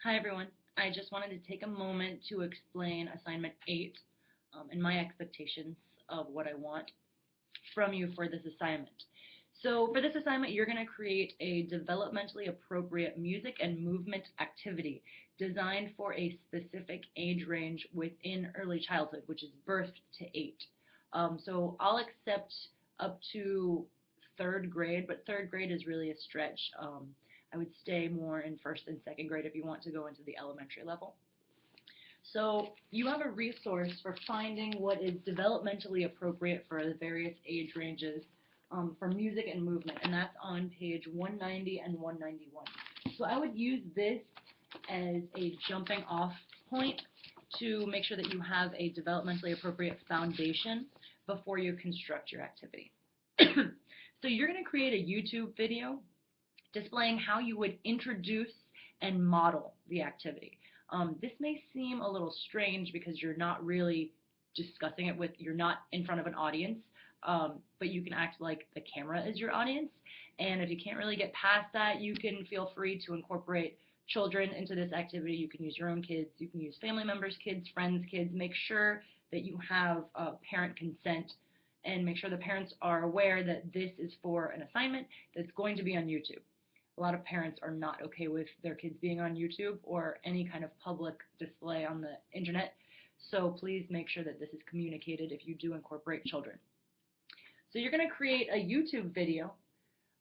Hi everyone. I just wanted to take a moment to explain assignment 8 and my expectations of what I want from you for this assignment. So for this assignment, you're going to create a developmentally appropriate music and movement activity designed for a specific age range within early childhood, which is birth to 8. So I'll accept up to third grade, but third grade is really a stretch. I would stay more in first and second grade if you want to go into the elementary level. So you have a resource for finding what is developmentally appropriate for the various age ranges for music and movement, and that's on page 190 and 191. So I would use this as a jumping off point to make sure that you have a developmentally appropriate foundation before you construct your activity. So you're going to create a YouTube video displaying how you would introduce and model the activity. This may seem a little strange because you're not really discussing it you're not in front of an audience, but you can act like the camera is your audience. And if you can't really get past that, you can feel free to incorporate children into this activity. You can use your own kids, you can use family members' kids, friends' kids. Make sure that you have parent consent and make sure the parents are aware that this is for an assignment that's going to be on YouTube. A lot of parents are not okay with their kids being on YouTube or any kind of public display on the internet, so please make sure that this is communicated if you do incorporate children. So you're going to create a YouTube video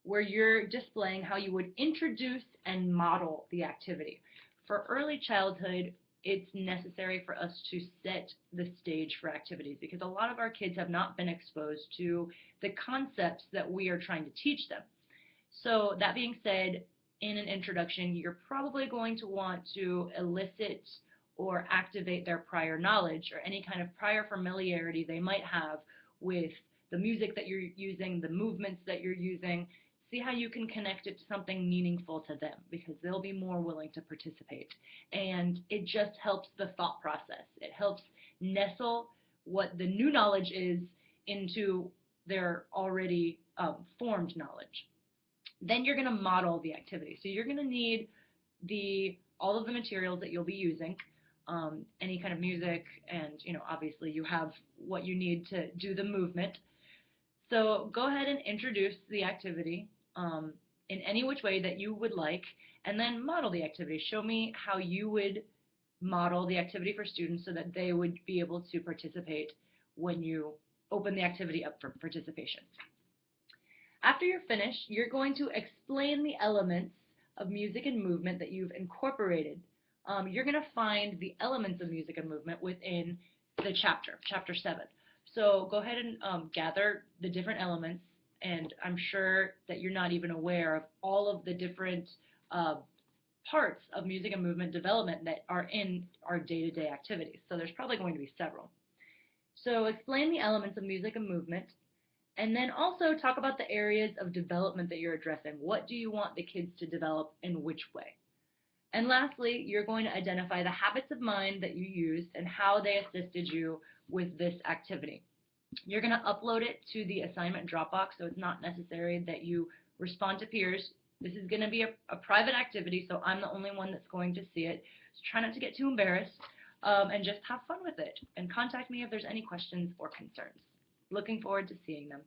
where you're displaying how you would introduce and model the activity. For early childhood, it's necessary for us to set the stage for activities because a lot of our kids have not been exposed to the concepts that we are trying to teach them. So that being said, in an introduction, you're probably going to want to elicit or activate their prior knowledge or any kind of prior familiarity they might have with the music that you're using, the movements that you're using. See how you can connect it to something meaningful to them because they'll be more willing to participate. And it just helps the thought process. It helps nestle what the new knowledge is into their already formed knowledge. Then you're going to model the activity. So you're going to need all of the materials that you'll be using, any kind of music, and obviously you have what you need to do the movement. So go ahead and introduce the activity in any which way that you would like, and then model the activity. Show me how you would model the activity for students so that they would be able to participate when you open the activity up for participation. After you're finished, you're going to explain the elements of music and movement that you've incorporated. You're going to find the elements of music and movement within the chapter 7. So go ahead and gather the different elements, and I'm sure that you're not even aware of all of the different parts of music and movement development that are in our day-to-day activities. So there's probably going to be several. So explain the elements of music and movement. And then also talk about the areas of development that you're addressing. What do you want the kids to develop in which way? And lastly, you're going to identify the habits of mind that you used and how they assisted you with this activity. You're going to upload it to the assignment Dropbox, so it's not necessary that you respond to peers. This is going to be a private activity, so I'm the only one that's going to see it. So try not to get too embarrassed and just have fun with it. And contact me if there's any questions or concerns. Looking forward to seeing them.